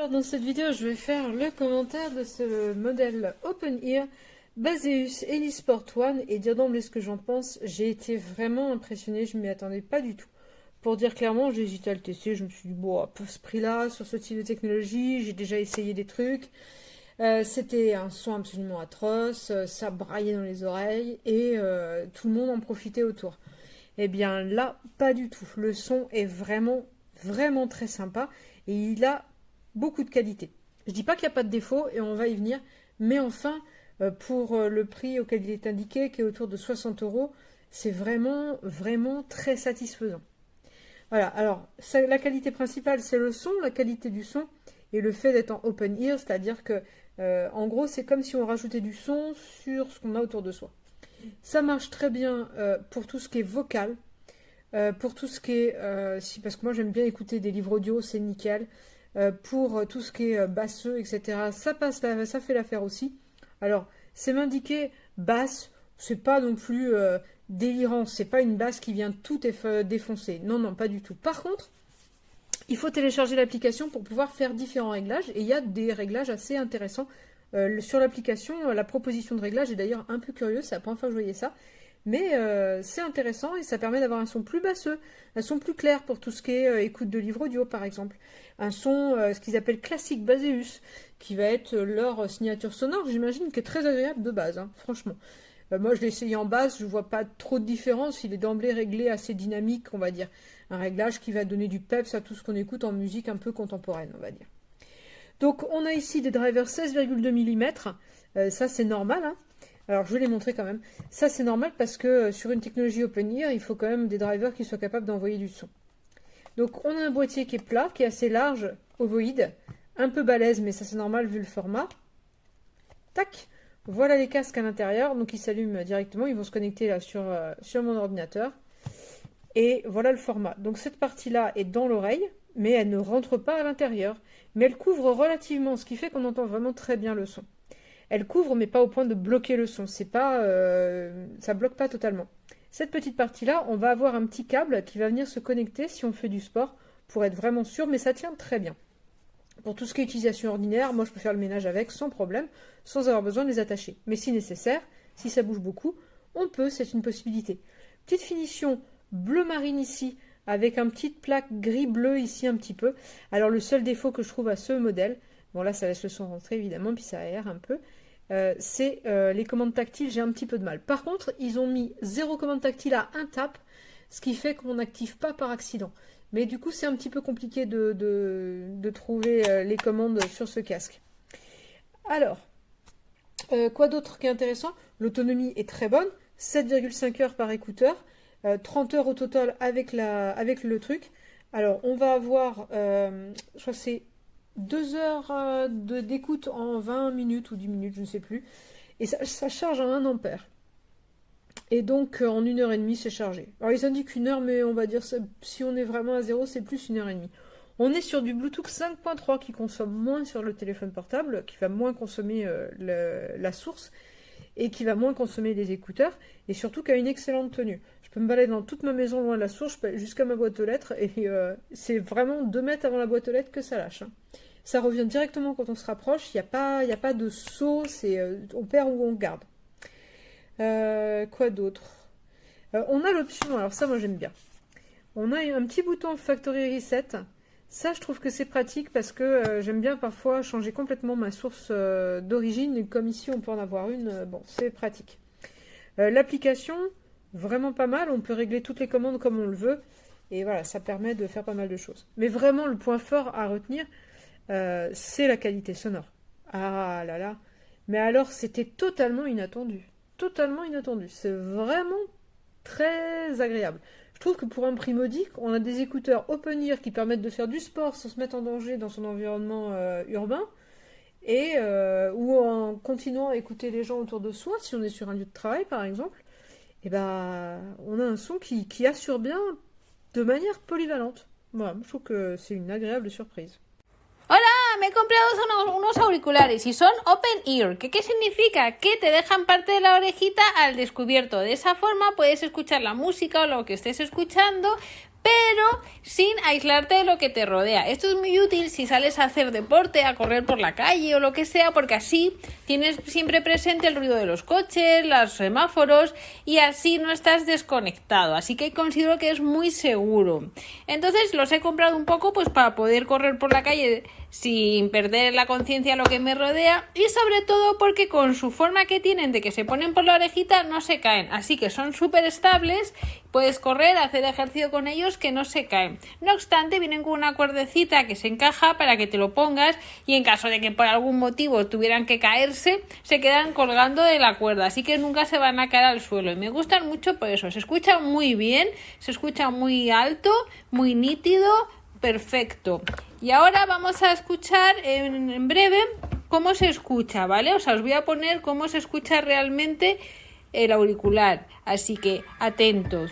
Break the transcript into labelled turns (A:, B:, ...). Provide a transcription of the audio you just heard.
A: Alors dans cette vidéo, je vais faire le commentaire de ce modèle Open Ear Baseus Elisport One et dire d'emblée ce que j'en pense. J'ai été vraiment impressionnée, je ne m'y attendais pas du tout. Pour dire clairement, j'ai hésité à le tester, je me suis dit, bon, à ce prix-là, sur ce type de technologie, j'ai déjà essayé des trucs. C'était un son absolument atroce, ça braillait dans les oreilles et tout le monde en profitait autour. Eh bien là, pas du tout. Le son est vraiment, vraiment très sympa et il a beaucoup de qualité. Je dis pas qu'il n'y a pas de défaut et on va y venir, mais enfin, pour le prix auquel il est indiqué, qui est autour de 60 €, c'est vraiment, vraiment très satisfaisant. Voilà, alors la qualité principale, c'est le son, la qualité du son et le fait d'être en open ear, c'est-à-dire que, en gros, c'est comme si on rajoutait du son sur ce qu'on a autour de soi. Ça marche très bien pour tout ce qui est vocal, pour tout ce qui est, parce que moi j'aime bien écouter des livres audio, c'est nickel. Pour tout ce qui est basseux, etc. Ça passe, ça fait l'affaire aussi. Alors, c'est m'indiquer basse, c'est pas non plus délirant, c'est pas une basse qui vient tout défoncer. Non, non, pas du tout. Par contre, il faut télécharger l'application pour pouvoir faire différents réglages, et il y a des réglages assez intéressants sur l'application. La proposition de réglage est d'ailleurs un peu curieuse, c'est la première fois que je voyais ça. Mais c'est intéressant et ça permet d'avoir un son plus basseux, un son plus clair pour tout ce qui est écoute de livres audio par exemple. Un son, ce qu'ils appellent classique Baseus, qui va être leur signature sonore, j'imagine, qui est très agréable de base, hein, franchement. Moi je l'ai essayé en basse, je vois pas trop de différence, il est d'emblée réglé assez dynamique, on va dire. Un réglage qui va donner du peps à tout ce qu'on écoute en musique un peu contemporaine, on va dire. Donc on a ici des drivers 16,2 mm, ça c'est normal, hein. Alors, je vais les montrer quand même. Ça, c'est normal parce que sur une technologie open ear, il faut quand même des drivers qui soient capables d'envoyer du son. Donc, on a un boîtier qui est plat, qui est assez large, ovoïde, un peu balèze, mais ça, c'est normal vu le format. Tac. Voilà les casques à l'intérieur. Donc, ils s'allument directement. Ils vont se connecter là sur mon ordinateur. Et voilà le format. Donc, cette partie-là est dans l'oreille, mais elle ne rentre pas à l'intérieur. Mais elle couvre relativement, ce qui fait qu'on entend vraiment très bien le son. Elle couvre, mais pas au point de bloquer le son. C'est pas, ça bloque pas totalement. Cette petite partie-là, on va avoir un petit câble qui va venir se connecter si on fait du sport, pour être vraiment sûr, mais ça tient très bien. Pour tout ce qui est utilisation ordinaire, moi je peux faire le ménage avec sans problème, sans avoir besoin de les attacher. Mais si nécessaire, si ça bouge beaucoup, on peut, c'est une possibilité. Petite finition bleu marine ici, avec un petit plaque gris-bleu ici un petit peu. Alors le seul défaut que je trouve à ce modèle, bon là ça laisse le son rentrer évidemment, puis ça aère un peu, c'est les commandes tactiles, j'ai un petit peu de mal. Par contre, ils ont mis 0 commande tactile à 1 tap, ce qui fait qu'on n'active pas par accident. Mais du coup, c'est un petit peu compliqué de trouver les commandes sur ce casque. Alors, quoi d'autre qui est intéressant? L'autonomie est très bonne, 7,5 heures par écouteur, 30 heures au total avec le truc. Alors, on va avoir, je crois que c'est 2 heures d'écoute en 20 minutes ou 10 minutes, je ne sais plus. Et ça charge à 1 ampère. Et donc, en 1h30, c'est chargé. Alors, ils indiquent 1 heure, mais on va dire, si on est vraiment à 0, c'est plus 1h30. On est sur du Bluetooth 5.3 qui consomme moins sur le téléphone portable, qui va moins consommer la source, et qui va moins consommer les écouteurs, et surtout qui a une excellente tenue. Je peux me balader dans toute ma maison loin de la source, jusqu'à ma boîte aux lettres, et c'est vraiment 2 mètres avant la boîte aux lettres que ça lâche, hein. Ça revient directement quand on se rapproche, il n'y a pas de saut, on perd ou on garde. Quoi d'autre? On a l'option, alors ça moi j'aime bien. On a un petit bouton Factory Reset. Ça je trouve que c'est pratique parce que j'aime bien parfois changer complètement ma source d'origine. Comme ici on peut en avoir une, bon c'est pratique. L'application, vraiment pas mal, on peut régler toutes les commandes comme on le veut. Et voilà, ça permet de faire pas mal de choses. Mais vraiment le point fort à retenir, c'est la qualité sonore. Ah là là. Mais alors, c'était totalement inattendu. Totalement inattendu. C'est vraiment très agréable. Je trouve que pour un prix modique, on a des écouteurs open ear qui permettent de faire du sport sans se mettre en danger dans son environnement urbain. Et ou en continuant à écouter les gens autour de soi, si on est sur un lieu de travail par exemple, et ben, on a un son qui assure bien de manière polyvalente. Voilà, je trouve que c'est une agréable surprise.
B: Me he comprado unos auriculares y son open ear. ¿Qué significa? Que te dejan parte de la orejita al descubierto. De esa forma puedes escuchar la música o lo que estés escuchando, pero sin aislarte de lo que te rodea. Esto es muy útil si sales a hacer deporte, a correr por la calle o lo que sea, porque así tienes siempre presente el ruido de los coches, los semáforos, y así no estás desconectado. Así que considero que es muy seguro. Entonces los he comprado un poco pues para poder correr por la calle sin perder la conciencia de lo que me rodea, y sobre todo porque con su forma que tienen de que se ponen por la orejita no se caen, así que son súper estables, puedes correr, hacer ejercicio con ellos que no se caen. No obstante, vienen con una cuerdecita que se encaja para que te lo pongas, y en caso de que por algún motivo tuvieran que caerse, se quedan colgando de la cuerda, así que nunca se van a caer al suelo, y me gustan mucho por eso. Se escucha muy bien, se escucha muy alto, muy nítido, perfecto. Y ahora vamos a escuchar en breve cómo se escucha, ¿vale? O sea, os voy a poner cómo se escucha realmente el auricular, así que atentos.